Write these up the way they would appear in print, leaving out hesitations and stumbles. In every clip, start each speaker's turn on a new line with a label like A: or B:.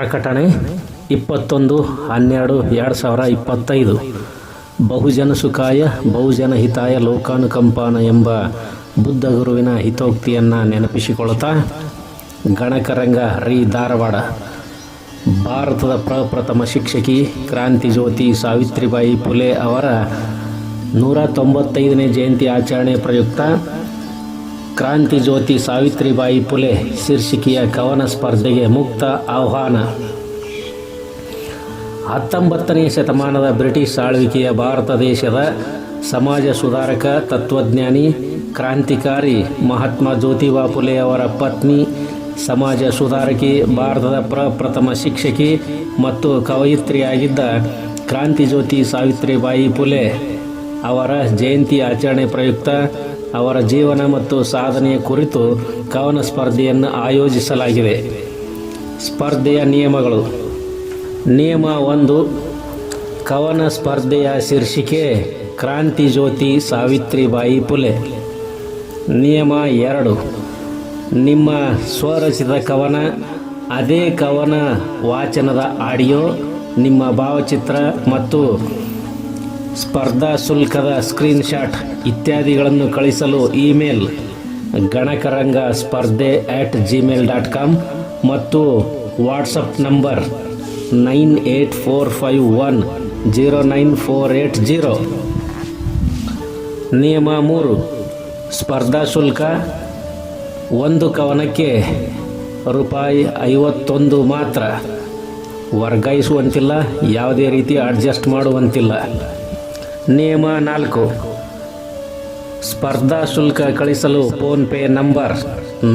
A: ಪ್ರಕಟಣೆ 21/12/2025. ಬಹುಜನ ಸುಖಾಯ ಬಹುಜನ ಹಿತಾಯ ಲೋಕಾನುಕಂಪಾನ ಎಂಬ ಬುದ್ಧ ಗುರುವಿನ ಹಿತೋಕ್ತಿಯನ್ನು ನೆನಪಿಸಿಕೊಳ್ಳುತ್ತಾ ಗಣಕರಂಗ ರೀ ಧಾರವಾಡ ಭಾರತದ ಪ್ರಪ್ರಥಮ ಶಿಕ್ಷಕಿ ಕ್ರಾಂತಿ ಜ್ಯೋತಿ ಸಾವಿತ್ರಿಬಾಯಿ ಫುಲೆ ಅವರ 195ನೇ ಜಯಂತಿ ಆಚರಣೆ ಪ್ರಯುಕ್ತ ಕ್ರಾಂತಿ ಜ್ಯೋತಿ ಸಾವಿತ್ರಿಬಾಯಿ ಫುಲೆ ಶೀರ್ಷಿಕೆಯ ಕವನ ಸ್ಪರ್ಧೆಗೆ ಮುಕ್ತ ಆಹ್ವಾನ. 19ನೇ ಶತಮಾನದ ಬ್ರಿಟಿಷ್ ಆಳ್ವಿಕೆಯ ಭಾರತ ದೇಶದ ಸಮಾಜ ಸುಧಾರಕ, ತತ್ವಜ್ಞಾನಿ, ಕ್ರಾಂತಿಕಾರಿ ಮಹಾತ್ಮ ಜ್ಯೋತಿಬಾ ಫುಲೆ ಅವರ ಪತ್ನಿ, ಸಮಾಜ ಸುಧಾರಕಿ, ಭಾರತದ ಪ್ರಪ್ರಥಮ ಶಿಕ್ಷಕಿ ಮತ್ತು ಕವಯಿತ್ರಿಯಾಗಿದ್ದ ಕ್ರಾಂತಿ ಜ್ಯೋತಿ ಸಾವಿತ್ರಿಬಾಯಿ ಫುಲೆ ಅವರ ಜಯಂತಿ ಆಚರಣೆ ಪ್ರಯುಕ್ತ ಅವರ ಜೀವನ ಮತ್ತು ಸಾಧನೆಯ ಕುರಿತು ಕವನ ಸ್ಪರ್ಧೆಯನ್ನು ಆಯೋಜಿಸಲಾಗಿದೆ. ಸ್ಪರ್ಧೆಯ ನಿಯಮಗಳು. ನಿಯಮ 1. ಕವನ ಸ್ಪರ್ಧೆಯ ಶೀರ್ಷಿಕೆ ಕ್ರಾಂತಿ ಜ್ಯೋತಿ ಸಾವಿತ್ರಿಬಾಯಿ ಫುಲೆ. ನಿಯಮ 2. ನಿಮ್ಮ ಸ್ವರಚಿತ ಕವನ, ಅದೇ ಕವನ ವಾಚನದ ಆಡಿಯೋ, ನಿಮ್ಮ ಭಾವಚಿತ್ರ ಮತ್ತು ಸ್ಪರ್ಧಾ ಶುಲ್ಕದ ಸ್ಕ್ರೀನ್ಶಾಟ್ ಇತ್ಯಾದಿಗಳನ್ನು ಕಳಿಸಲು ಇಮೇಲ್ ಗಣಕರಂಗ ಸ್ಪರ್ಧೆ @gmail.com ಮತ್ತು ವಾಟ್ಸಪ್ ನಂಬರ್ 9845109480. ನಿಯಮ 3. ಸ್ಪರ್ಧಾ ಶುಲ್ಕ ಒಂದು ಕವನಕ್ಕೆ ₹51 ಮಾತ್ರ. ವರ್ಗಾಯಿಸುವಂತಿಲ್ಲ, ಯಾವುದೇ ರೀತಿ ಅಡ್ಜಸ್ಟ್ ಮಾಡುವಂತಿಲ್ಲ. ನಿಯಮ 4. ಸ್ಪರ್ಧಾ ಶುಲ್ಕ ಕಳಿಸಲು ಫೋನ್ಪೇ ನಂಬರ್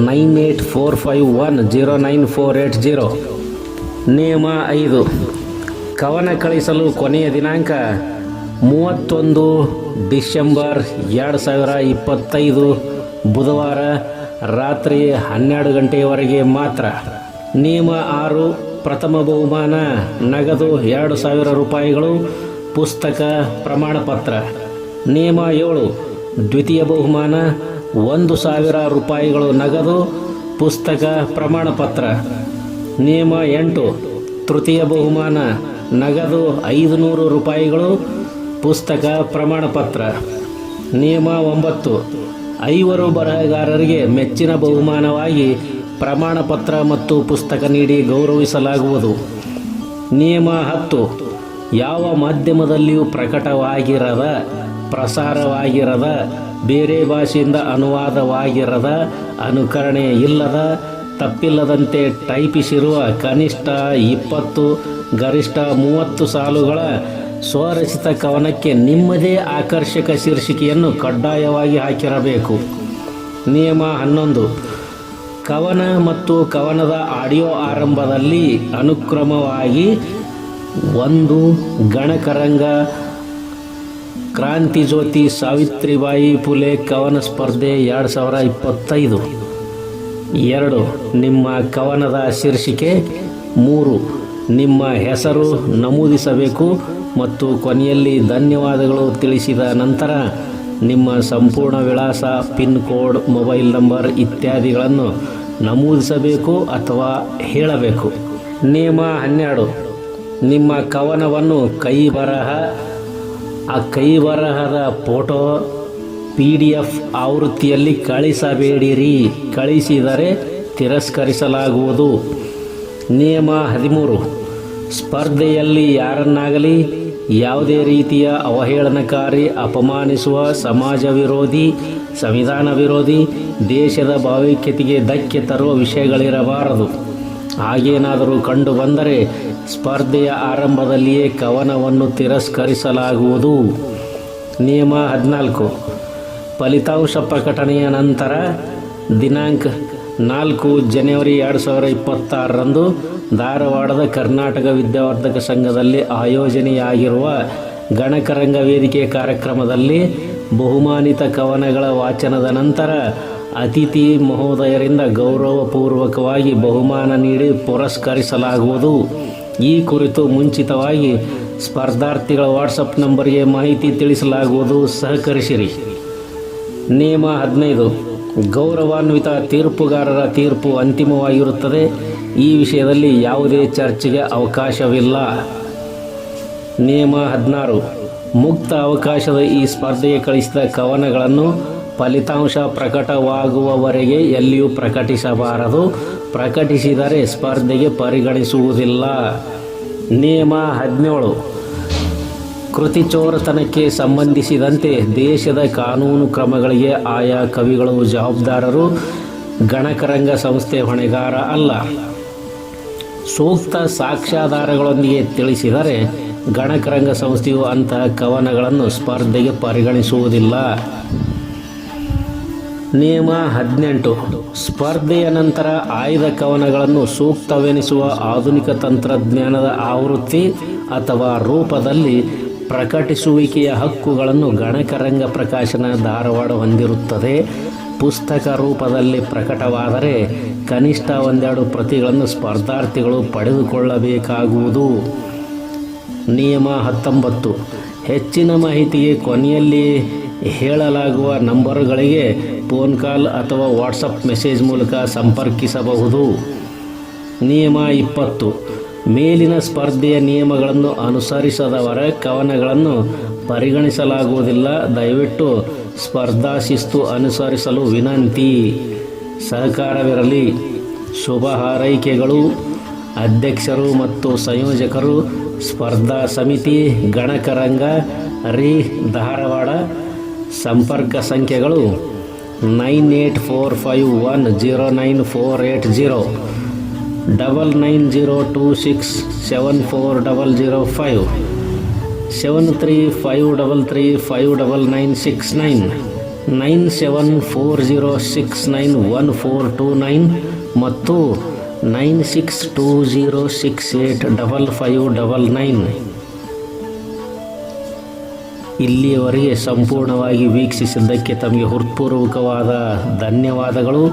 A: 9845109480. ನಿಯಮ 5. ಕವನ ಕಳಿಸಲು ಕೊನೆಯ ದಿನಾಂಕ 31 ಡಿಸೆಂಬರ್ 2025 ಬುಧವಾರ ರಾತ್ರಿ 12 ಗಂಟೆಯವರೆಗೆ ಮಾತ್ರ. ನಿಯಮ 6. ಪ್ರಥಮ ಬಹುಮಾನ ನಗದು ₹2000, ಪುಸ್ತಕ, ಪ್ರಮಾಣಪತ್ರ. ನಿಯಮ 7. ದ್ವಿತೀಯ ಬಹುಮಾನ ₹1000 ನಗದು, ಪುಸ್ತಕ, ಪ್ರಮಾಣಪತ್ರ. ನಿಯಮ 8. ತೃತೀಯ ಬಹುಮಾನ ನಗದು ₹500, ಪುಸ್ತಕ, ಪ್ರಮಾಣಪತ್ರ. ನಿಯಮ 9. 5 ಬರಹಗಾರರಿಗೆ ಮೆಚ್ಚಿನ ಬಹುಮಾನವಾಗಿ ಪ್ರಮಾಣಪತ್ರ ಮತ್ತು ಪುಸ್ತಕ ನೀಡಿ ಗೌರವಿಸಲಾಗುವುದು. ನಿಯಮ 10. ಯಾವ ಮಾಧ್ಯಮದಲ್ಲಿಯೂ ಪ್ರಕಟವಾಗಿರದ, ಪ್ರಸಾರವಾಗಿರದ, ಬೇರೆ ಭಾಷೆಯಿಂದ ಅನುವಾದವಾಗಿರದ, ಅನುಕರಣೆ ಇಲ್ಲದ, ತಪ್ಪಿಲ್ಲದಂತೆ ಟೈಪಿಸಿರುವ ಕನಿಷ್ಠ 20 ಗರಿಷ್ಠ 30 ಸಾಲುಗಳ ಸ್ವರಚಿತ ಕವನಕ್ಕೆ ನಿಮ್ಮದೇ ಆಕರ್ಷಕ ಶೀರ್ಷಿಕೆಯನ್ನು ಕಡ್ಡಾಯವಾಗಿ ಹಾಕಿರಬೇಕು. ನಿಯಮ 11. ಕವನ ಮತ್ತು ಕವನದ ಆಡಿಯೋ ಆರಂಭದಲ್ಲಿ ಅನುಕ್ರಮವಾಗಿ 1. ಗಣಕರಂಗ ಕ್ರಾಂತಿ ಜ್ಯೋತಿ ಸಾವಿತ್ರಿಬಾಯಿ ಫುಲೆ ಕವನ ಸ್ಪರ್ಧೆ 2025. 2. ನಿಮ್ಮ ಕವನದ ಶೀರ್ಷಿಕೆ. 3. ನಿಮ್ಮ ಹೆಸರು ನಮೂದಿಸಬೇಕು ಮತ್ತು ಕೊನೆಯಲ್ಲಿ ಧನ್ಯವಾದಗಳು ತಿಳಿಸಿದ ನಂತರ ನಿಮ್ಮ ಸಂಪೂರ್ಣ ವಿಳಾಸ, ಪಿನ್ ಕೋಡ್, ಮೊಬೈಲ್ ನಂಬರ್ ಇತ್ಯಾದಿಗಳನ್ನು ನಮೂದಿಸಬೇಕು ಅಥವಾ ಹೇಳಬೇಕು. ನಿಯಮ 12. ನಿಮ್ಮ ಕವನವನ್ನು ಕೈಬರಹ, ಆ ಕೈಬರಹದ ಫೋಟೋ PDF ಆವೃತ್ತಿಯಲ್ಲಿ ಕಳಿಸಬೇಡಿರಿ. ಕಳಿಸಿದರೆ ತಿರಸ್ಕರಿಸಲಾಗುವುದು. ನಿಯಮ 13. ಸ್ಪರ್ಧೆಯಲ್ಲಿ ಯಾರನ್ನಾಗಲಿ ಯಾವುದೇ ರೀತಿಯ ಅವಹೇಳನಕಾರಿ, ಅಪಮಾನಿಸುವ, ಸಮಾಜ ವಿರೋಧಿ, ಸಂವಿಧಾನ ವಿರೋಧಿ, ದೇಶದ ಭಾವೈಕ್ಯತೆಗೆ ಧಕ್ಕೆ ತರುವ ವಿಷಯಗಳಿರಬಾರದು. ಹಾಗೇನಾದರೂ ಕಂಡು ಬಂದರೆ ಸ್ಪರ್ಧೆಯ ಆರಂಭದಲ್ಲಿಯೇ ಕವನವನ್ನು ತಿರಸ್ಕರಿಸಲಾಗುವುದು. ನಿಯಮ 14. ಫಲಿತಾಂಶ ಪ್ರಕಟಣೆಯ ನಂತರ ದಿನಾಂಕ 4 ಜನವರಿ 2026ರಂದು ಧಾರವಾಡದ ಕರ್ನಾಟಕ ವಿದ್ಯಾವರ್ಧಕ ಸಂಘದಲ್ಲಿ ಆಯೋಜನೆಯಾಗಿರುವ ಗಣಕರಂಗ ವೇದಿಕೆ ಕಾರ್ಯಕ್ರಮದಲ್ಲಿ ಬಹುಮಾನಿತ ಕವನಗಳ ವಾಚನದ ನಂತರ ಅತಿಥಿ ಮಹೋದಯರಿಂದ ಗೌರವಪೂರ್ವಕವಾಗಿ ಬಹುಮಾನ ನೀಡಿ ಪುರಸ್ಕರಿಸಲಾಗುವುದು. ಈ ಕುರಿತು ಮುಂಚಿತವಾಗಿ ಸ್ಪರ್ಧಾರ್ಥಿಗಳ ವಾಟ್ಸಪ್ ನಂಬರ್ಗೆ ಮಾಹಿತಿ ತಿಳಿಸಲಾಗುವುದು. ಸಹಕರಿಸಿರಿ. ನಿಯಮ 15. ಗೌರವಾನ್ವಿತ ತೀರ್ಪುಗಾರರ ತೀರ್ಪು ಅಂತಿಮವಾಗಿರುತ್ತದೆ. ಈ ವಿಷಯದಲ್ಲಿ ಯಾವುದೇ ಚರ್ಚೆಗೆ ಅವಕಾಶವಿಲ್ಲ. ನಿಯಮ 16. ಮುಕ್ತ ಅವಕಾಶದ ಈ ಸ್ಪರ್ಧೆಗೆ ಕಳಿಸಿದ ಕವನಗಳನ್ನು ಫಲಿತಾಂಶ ಪ್ರಕಟವಾಗುವವರೆಗೆ ಎಲ್ಲಿಯೂ ಪ್ರಕಟಿಸಬಾರದು. ಪ್ರಕಟಿಸಿದರೆ ಸ್ಪರ್ಧೆಗೆ ಪರಿಗಣಿಸುವುದಿಲ್ಲ. ನಿಯಮ 17. ಕೃತಿಚೋರತನಕ್ಕೆ ಸಂಬಂಧಿಸಿದಂತೆ ದೇಶದ ಕಾನೂನು ಕ್ರಮಗಳಿಗೆ ಆಯಾ ಕವಿಗಳು ಜವಾಬ್ದಾರರು. ಗಣಕರಂಗ ಸಂಸ್ಥೆ ಹೊಣೆಗಾರ ಅಲ್ಲ. ಸೂಕ್ತ ಸಾಕ್ಷ್ಯಾಧಾರಗಳೊಂದಿಗೆ ತಿಳಿಸಿದರೆ ಗಣಕರಂಗ ಸಂಸ್ಥೆಯು ಅಂತಹ ಕವನಗಳನ್ನು ಸ್ಪರ್ಧೆಗೆ ಪರಿಗಣಿಸುವುದಿಲ್ಲ. ನಿಯಮ 18. ಸ್ಪರ್ಧೆಯ ನಂತರ ಆಯ್ದ ಕವನಗಳನ್ನು ಸೂಕ್ತವೆನಿಸುವ ಆಧುನಿಕ ತಂತ್ರಜ್ಞಾನದ ಆವೃತ್ತಿ ಅಥವಾ ರೂಪದಲ್ಲಿ ಪ್ರಕಟಿಸುವಿಕೆಯ ಹಕ್ಕುಗಳನ್ನು ಗಣಕರಂಗ ಪ್ರಕಾಶನ ಧಾರವಾಡ ಹೊಂದಿರುತ್ತದೆ. ಪುಸ್ತಕ ರೂಪದಲ್ಲಿ ಪ್ರಕಟವಾದರೆ ಕನಿಷ್ಠ 1-2 ಪ್ರತಿಗಳನ್ನು ಸ್ಪರ್ಧಾರ್ಥಿಗಳು ಪಡೆದುಕೊಳ್ಳಬೇಕಾಗುವುದು. ನಿಯಮ 19. ಹೆಚ್ಚಿನ ಮಾಹಿತಿಗೆ ಕೊನೆಯಲ್ಲಿ ಹೇಳಲಾಗುವ ನಂಬರುಗಳಿಗೆ ಫೋನ್ ಕಾಲ್ ಅಥವಾ ವಾಟ್ಸಪ್ ಮೆಸೇಜ್ ಮೂಲಕ ಸಂಪರ್ಕಿಸಬಹುದು. ನಿಯಮ 20. ಮೇಲಿನ ಸ್ಪರ್ಧೆಯ ನಿಯಮಗಳನ್ನು ಅನುಸರಿಸದವರ ಕವನಗಳನ್ನು ಪರಿಗಣಿಸಲಾಗುವುದಿಲ್ಲ. ದಯವಿಟ್ಟು ಸ್ಪರ್ಧಾ ಶಿಸ್ತು ಅನುಸರಿಸಲು ವಿನಂತಿ. ಸಹಕಾರವಿರಲಿ. ಶುಭ ಹಾರೈಕೆಗಳು. ಅಧ್ಯಕ್ಷರು ಮತ್ತು ಸಂಯೋಜಕರು, ಸ್ಪರ್ಧಾ ಸಮಿತಿ, ಗಣಕರಂಗ ರಿ ಧಾರವಾಡ. ಸಂಪರ್ಕ ಸಂಖ್ಯೆಗಳು 9845109480, 9902674005, 7353359969, 9740691429 ಮತ್ತು 9620685599. ಇಲ್ಲಿಯವರೆಗೆ ಸಂಪೂರ್ಣವಾಗಿ ವೀಕ್ಷಿಸಿದ್ದಕ್ಕೆ ತಮಗೆ ಹೃತ್ಪೂರ್ವಕವಾದ ಧನ್ಯವಾದಗಳು.